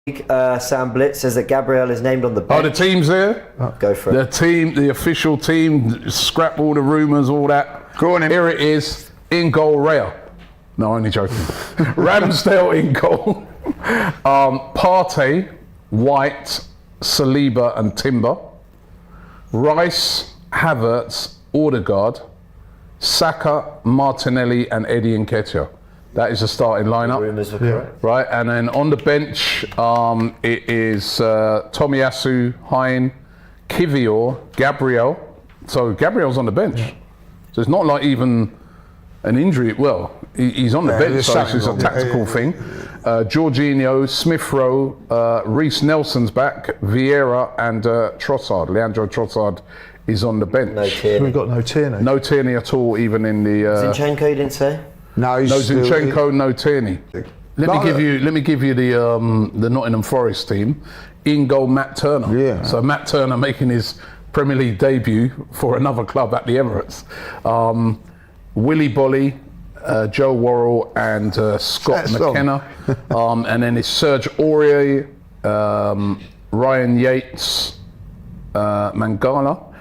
Sam Blitz says that Gabriel is named on the bench. Oh, the team's there? Go for it. The official team, scrap all the rumours, all that. Go on in. Here it is, in goal, Raya. No, only joking. Ramsdale in goal. Partey, White, Saliba and Timber. Rice, Havertz, Odegaard, Saka, Martinelli and Eddie Nketiah. That is the starting lineup. Rumours are correct. Right, and then on the bench, it is Tomiyasu, Hein, Kivior, Gabriel. So Gabriel's on the bench. So it's not like even an injury. Well, he's on the bench, so this is a tactical thing. Jorginho, Smith Rowe, Reece Nelson's back, Vieira and Trossard. Leandro Trossard is on the bench. No Tierney. We've got no Tierney. No Tierney at all, even in the... Zinchenko, you didn't say? No, Zinchenko, no Tierney. Let me give you the Nottingham Forest team. In goal, Matt Turner. Yeah. So Matt Turner making his Premier League debut for another club at the Emirates. Willy Bolly, Joe Worrell and Scott McKenna. And then it's Serge Aurier, Ryan Yates, Mangala.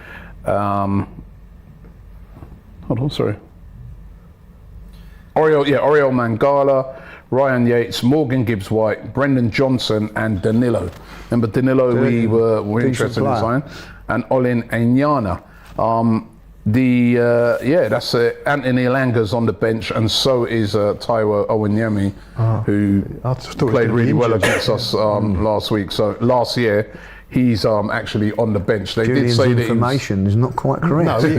Hold on, sorry. Oriol Mangala, Ryan Yates, Morgan Gibbs-White, Brendan Johnson and Danilo. Remember Danilo, we were interested in signing. And Olin Enyana. That's Anthony Elanga's on the bench, and so is Taiwo Owanyemi, who played really well against us last week. So last year, he's actually on the bench. They did say that information is not quite correct. No, they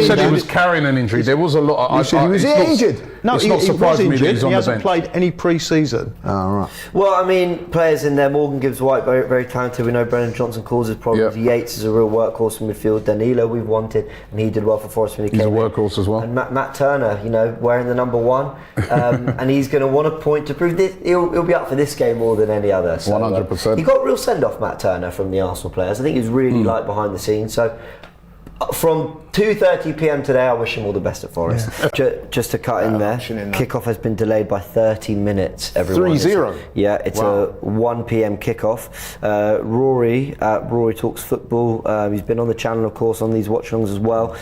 said he was carrying an injury. There was a lot. He was injured. No, it's not surprising me that he's on the bench. He hasn't played any pre-season. Oh, right. Well, I mean, players in there, Morgan Gibbs-White, very, very talented. We know Brendan Johnson causes problems. Yep. Yates is a real workhorse in midfield. Danilo we've wanted, and he did well for Forest when he came in. He's a workhorse as well. And Matt Turner, wearing the number 1, and he's going to want a point to prove this. He'll be up for this game more than any other. So, 100%. He got a real send-off, Matt Turner, from the Arsenal players. I think he was really liked behind the scenes. So from 2:30 p.m. today, I wish him all the best at Forest. Yeah. Just to cut in there, kickoff has been delayed by 30 minutes. Everyone 3-0. Yeah, it's a 1 p.m. kickoff. Rory at Rory Talks Football. He's been on the channel, of course, on these watch-alongs as well.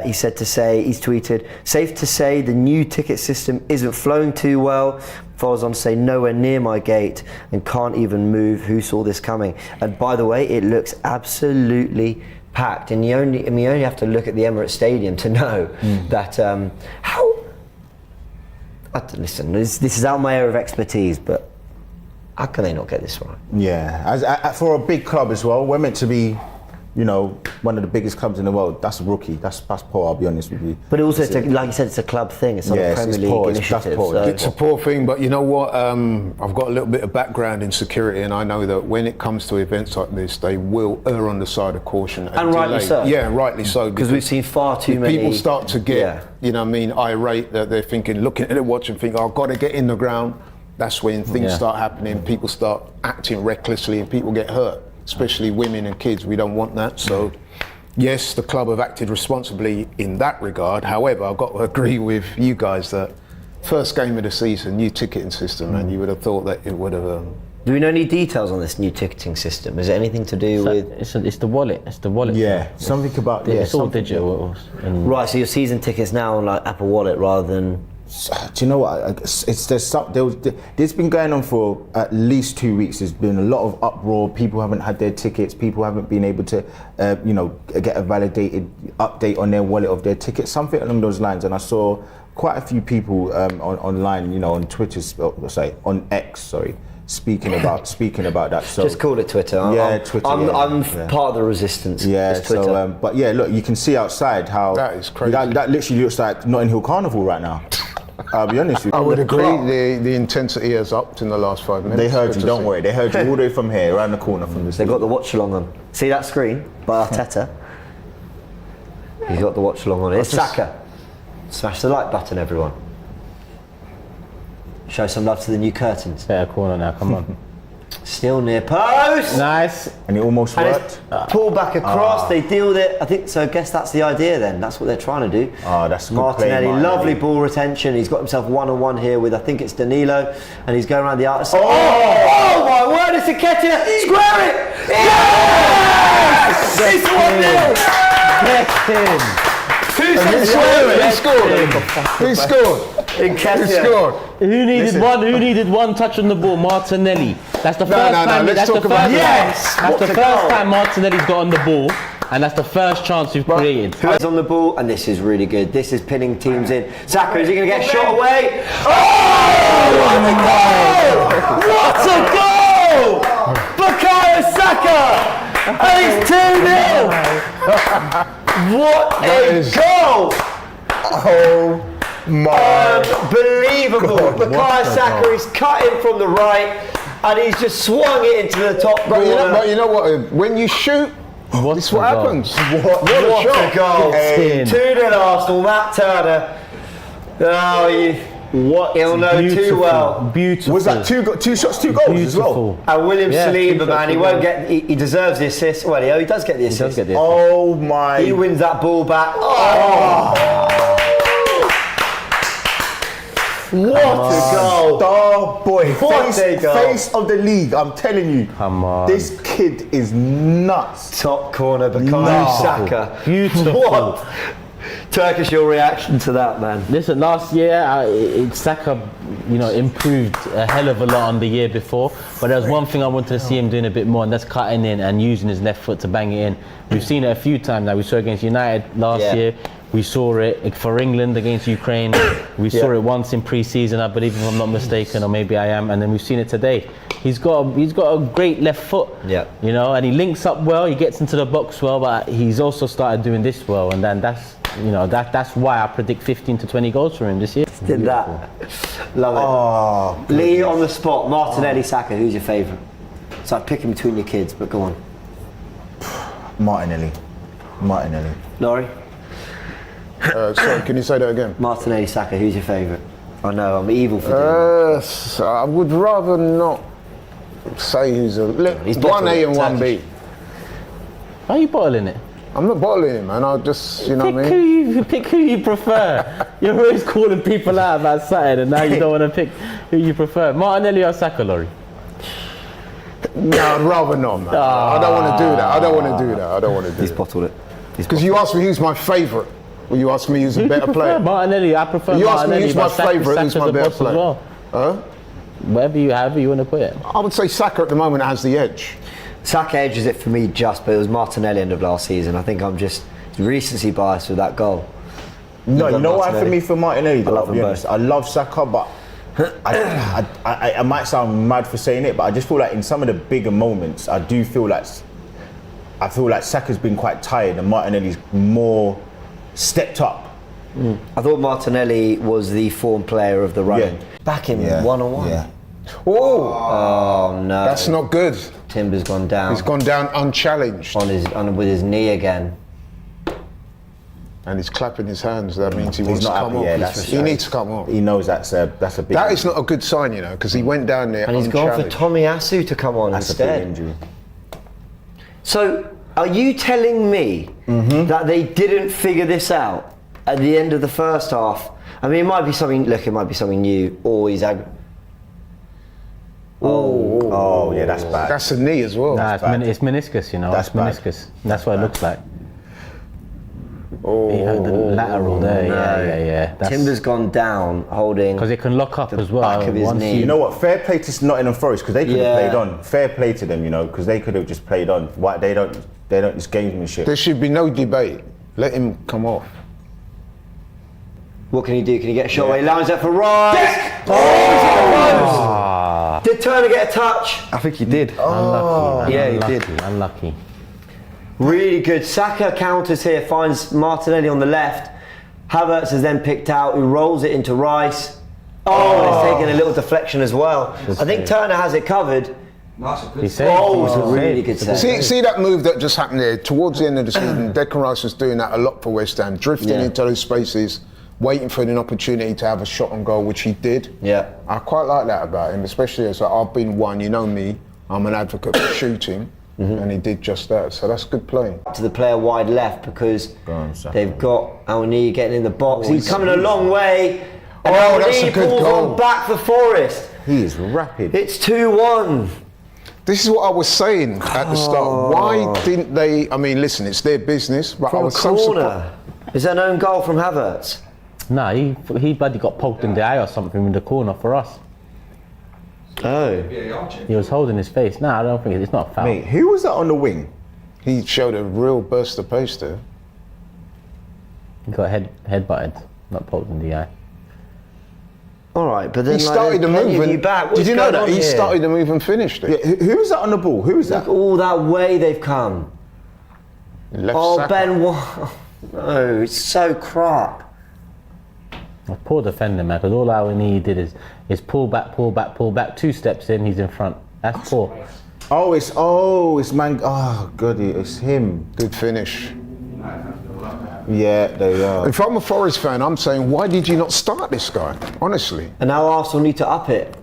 He's tweeted, safe to say the new ticket system isn't flowing too well. Follows on to say, nowhere near my gate and can't even move. Who saw this coming? And by the way, it looks absolutely packed, and you only have to look at the Emirates Stadium to know that listen, this is out my area of expertise, but how can they not get this right? Yeah, for a big club as well, we're meant to be, one of the biggest clubs in the world. That's a rookie. That's poor, I'll be honest with you. But also, like you said, it's a club thing. It's not a Premier League initiative. It's a poor thing, but you know what? I've got a little bit of background in security, and I know that when it comes to events like this, they will err on the side of caution. And rightly so. Yeah, rightly so. Because we've seen far too many. People start to get, irate, that they're thinking, looking at their watch and think, I've got to get in the ground. That's when things start happening. People start acting recklessly, and people get hurt. Especially women and kids, we don't want that. So, yes, the club have acted responsibly in that regard. However, I've got to agree with you guys that first game of the season, new ticketing system, and you would have thought that it would have. Do we know any details on this new ticketing system? Is it anything to do with? It's the wallet. It's the wallet. Yeah, something about it's all digital. Right, so your season tickets now on like Apple Wallet rather than. Do you know what? There's been going on for at least 2 weeks. There's been a lot of uproar. People haven't had their tickets. People haven't been able to, get a validated update on their wallet of their tickets. Something along those lines. And I saw quite a few people online, on Twitter, on X, speaking about that. So just call it Twitter. Twitter. I'm part of the resistance. Yeah. So, but yeah, look, you can see outside how that is crazy. That literally looks like Notting Hill Carnival right now. I'll be honest with you. I would agree. The intensity has upped in the last 5 minutes. They heard you. Don't worry. They heard you all the way from here, around the corner from this. They got the watch along on. See that screen by Arteta? He's got the watch along on it. It's Saka. Smash the like button, everyone. Show some love to the new curtains. Better corner now. Come on. Still near post. Nice. And it almost And worked. it's pulled back across. They deal with it. I think so. I guess that's the idea then. That's what they're trying to do. That's good play, Martinelli. Martinelli. Lovely ball retention. He's got himself one-on-one here with, I think it's Danilo, and he's going around the outside. Oh my word! It's Nketiah. Square it. Yes! It's 1-0. Get Who in. said square it? Who scored? Nketiah. Who scored? Who needed one touch on the ball? Martinelli. That's the first time. Let's That's the talk about first. Yes! That's What the a first goal. time Martinelli's got on the ball, and that's the first chance we've created. Who's on the ball? And this is really good. This is pinning teams in. Saka, is he going to get shot away? Oh! What a goal! Bukayo Saka! And it's 2-0! What a goal! Oh my! Unbelievable! Bukayo Saka is cutting from the right, and he's just swung it into the top But corner. you know what? When you shoot, this is what a goal. happens. What a goal! Hey. 2-0 Arsenal. Matt Turner. Oh, he'll know too well. Beautiful. Was that two shots, 2 goals as well? Beautiful. And William Yeah, Saliba, two man, he shots won't as get. He deserves the assist. Well, he does get the He assist. does get this. Oh my! He wins that ball back. Oh. What a goal! Star boy, What a goal. face of the league. I'm telling you, Come on. this kid is nuts. Top corner, Bukayo No. Saka. Beautiful. What? Turkish, your reaction to that, man? Listen, last year Saka, improved a hell of a lot on the year before. But there was one thing I wanted to see him doing a bit more, and that's cutting in and using his left foot to bang it in. We've seen it a few times now. We saw it against United last year. We saw it for England against Ukraine. We saw it once in pre-season, I believe, if I'm not mistaken, or maybe I am. And then we've seen it today. He's got a great left foot. Yeah. And he links up well. He gets into the box well, but he's also started doing this well. And then that's why I predict 15 to 20 goals for him this year. Did that. Love it. Oh, Lee on the spot. Martinelli, Saka. Who's your favourite? So I'd pick him between your kids, but go on. Martinelli. Laurie? Sorry, can you say that again? Martinelli, Saka. Who's your favourite? I know I'm evil for doing I would rather not say who's He's one A and bottled one it, B. Why are you bottling it? I'm not bottling him, man. I'll just, you know what I mean? Pick who you prefer. You're always calling people out about something, and now you don't want to pick who you prefer. Martinelli or Saka, Laurie? No, I'd rather not, man. I don't want to do that. I don't want to do it. He's that. bottled it. Because you asked me who's my favourite. Well, you asked me who's a Who do you better prefer? player. Martinelli. I prefer You asked me Martinelli. who's my but Saka- favourite, who's Saka's my the better boss as player. well. Huh? However you want to put it. I would say Saka at the moment has the edge. Saka edges it for me but it was Martinelli end of last season. I think I'm just recency biased with that goal. No, You've you know got why for Martinelli. me for Martinelli? I love I'll be them honest. both. I love Saka, but I might sound mad for saying it, but I just feel like in some of the bigger moments, I feel like Saka's been quite tired and Martinelli's more stepped up. I thought Martinelli was the form player of the running. Yeah. Back in one-on-one. Yeah. Oh, Oh no. that's not good. Timber's gone down. He's gone down unchallenged. with his knee again. And he's clapping his hands. That means he He's wants to not come happy. Yeah, off. He needs to come off. He knows that's a big. That is not a good sign, because he went down there And he's gone for unchallenged. Tomiyasu to come on that's a big instead. injury. So, are you telling me that they didn't figure this out at the end of the first half? I mean, it might be something. Look, it might be something new. Or he's Oh yeah, that's bad. That's a knee as well. Nah, bad. it's meniscus, That's it's bad. meniscus. That's what it looks like. He had the lateral there, yeah. Timber's gone down, holding. Because it can lock up as well. back of his once knee. You know what? Fair play to Nottingham Forest because they could have Yeah. played on. Fair play to them, because they could have just played on. Why they don't? It's gamesmanship. There should be no debate. Let him come off. What can he do? Can he get a shot away? Lines up for Rice. Oh, did Turner get a touch? I think he did. Unlucky. Yeah, he did. Unlucky. Really good. Saka counters here, finds Martinelli on the left. Havertz is then picked out, who rolls it into Rice. Oh, it's taking a little deflection as well. I think Turner has it covered. He saved. Oh, it's a really good save. See that move that just happened there towards the end of the season. Declan Rice was doing that a lot for West Ham, drifting into those spaces, waiting for an opportunity to have a shot on goal, which he did. Yeah. I quite like that about him, especially as I've been one. You know me, I'm an advocate for shooting, and he did just that. So that's good play. To the player wide left because on, Saka. they've got Al-Ni getting in the box. He's coming a long way. And Oh, that's Al-Ni a good pulls goal. on back for Forest. He is rapid. It's 2-1. This is what I was saying at the start. Why didn't they? I mean, listen, it's their business. But I From a was so surprised. corner. Is that an own goal from Havertz? Nah, he bloody got poked in the eye or something in the corner for us. Oh. He was holding his face. Nah, I don't think it's not a foul. Mate, who was that on the wing? He showed a real burst of pace there. He got head butted, not poked in the eye. All right, but then He started the there's move. plenty of And, you back. did What's you know going that on he here? started the move and finished it? Yeah, who was that on the ball? Who was that? Look all that way they've come. Left Oh, Saka. Ben, no, it's so crap. A poor defender, man, because all Al-Ni did is pull back, 2 steps in, he's in front. That's poor. It's man. Oh, goody, it's him. Good finish. Yeah, they are. If I'm a Forest fan, I'm saying, why did you not start this guy? Honestly. And now Arsenal need to up it.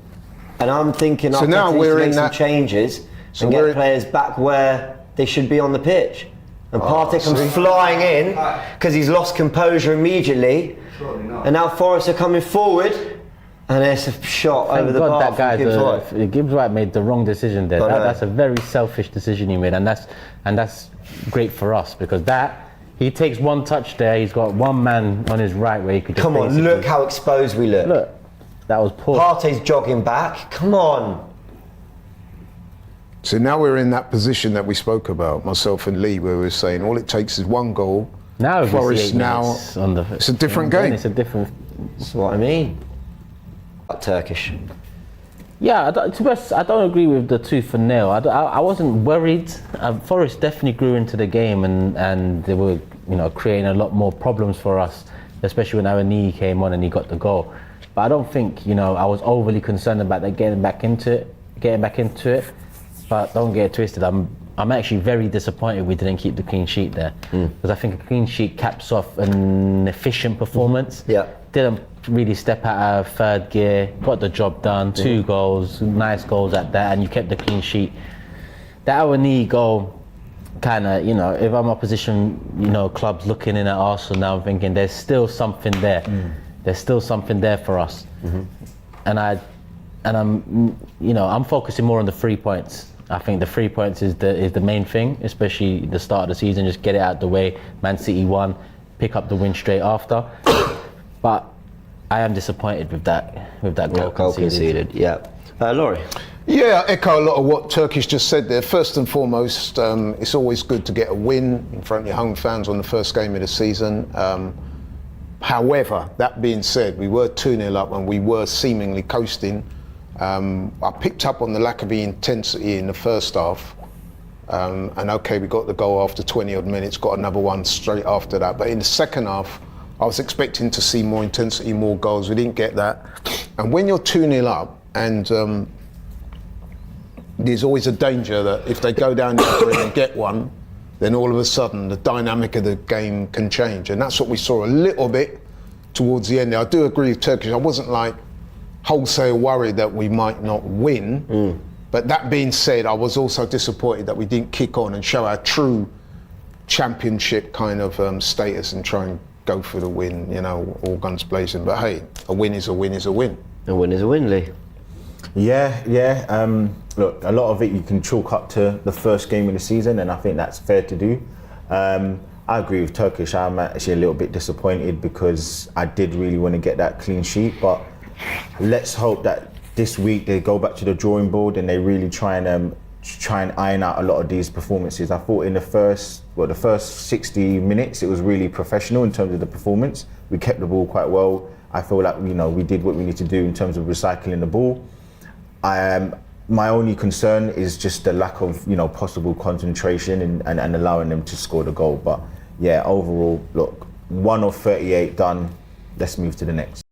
And I'm thinking So Arteta now needs we're to in make some that- changes So and we're get in- players back where they should be on the pitch. And Partey comes see? flying in because he's lost composure immediately. And now Forest are coming forward and it's a shot Thank over the God bar that guy, from Gibbs White. Gibbs White made the wrong decision there. I know. That's a very selfish decision he made, and that's great for us because he takes one touch there. He's got one man on his right where he could just Come on, basically- look how exposed we look. Look, that was poor. Partey's jogging back. Come on. So now we're in that position that we spoke about, myself and Lee, where we were saying all it takes is one goal. Now if we see Forest 8 now, minutes on the, it's a different then game. It's a different. That's what I mean. Turkish. Yeah, to be honest, I don't agree with the tooth and nail. I wasn't worried. Forest definitely grew into the game and they were, creating a lot more problems for us, especially when Al-Ni came on and he got the goal. But I don't think, I was overly concerned about that getting back into it. But don't get it twisted. I'm actually very disappointed we didn't keep the clean sheet there because I think a clean sheet caps off an efficient performance. Yeah. Didn't really step out of third gear, got the job done, 2 goals, nice goals at that, and you kept the clean sheet. That Al-Ni goal, kind of, if I'm opposition, clubs looking in at Arsenal now, I'm thinking there's still something there. There's still something there for us. And I'm focusing more on the 3 points. I think the 3 points is the main thing, especially the start of the season. Just get it out the way. Man City won, pick up the win straight after. But I am disappointed with that goal conceded. Yeah. Laurie. Yeah, I echo a lot of what Turkish just said there. First and foremost, it's always good to get a win in front of your home fans on the first game of the season. However, that being said, we were 2-0 up and we were seemingly coasting. I picked up on the lack of the intensity in the first half. And okay, we got the goal after 20 odd minutes, got another one straight after that. But in the second half, I was expecting to see more intensity, more goals. We didn't get that. And when you're 2-0 up, and there's always a danger that if they go down there and get one, then all of a sudden the dynamic of the game can change. And that's what we saw a little bit towards the end. I do agree with Turkish. I wasn't like wholesale worried that we might not win. But that being said, I was also disappointed that we didn't kick on and show our true championship kind of status and try and go for the win, all guns blazing. But hey, a win is a win is a win. A win is a win, Lee. Yeah. Look, a lot of it you can chalk up to the first game of the season, and I think that's fair to do. I agree with Turkish. I'm actually a little bit disappointed because I did really want to get that clean sheet, but let's hope that this week they go back to the drawing board and they really try and iron out a lot of these performances. I thought in the first 60 minutes it was really professional in terms of the performance. We kept the ball quite well. I feel like we did what we need to do in terms of recycling the ball. My only concern is just the lack of possible concentration and allowing them to score the goal. But yeah, overall, look, 1 of 38 done. Let's move to the next.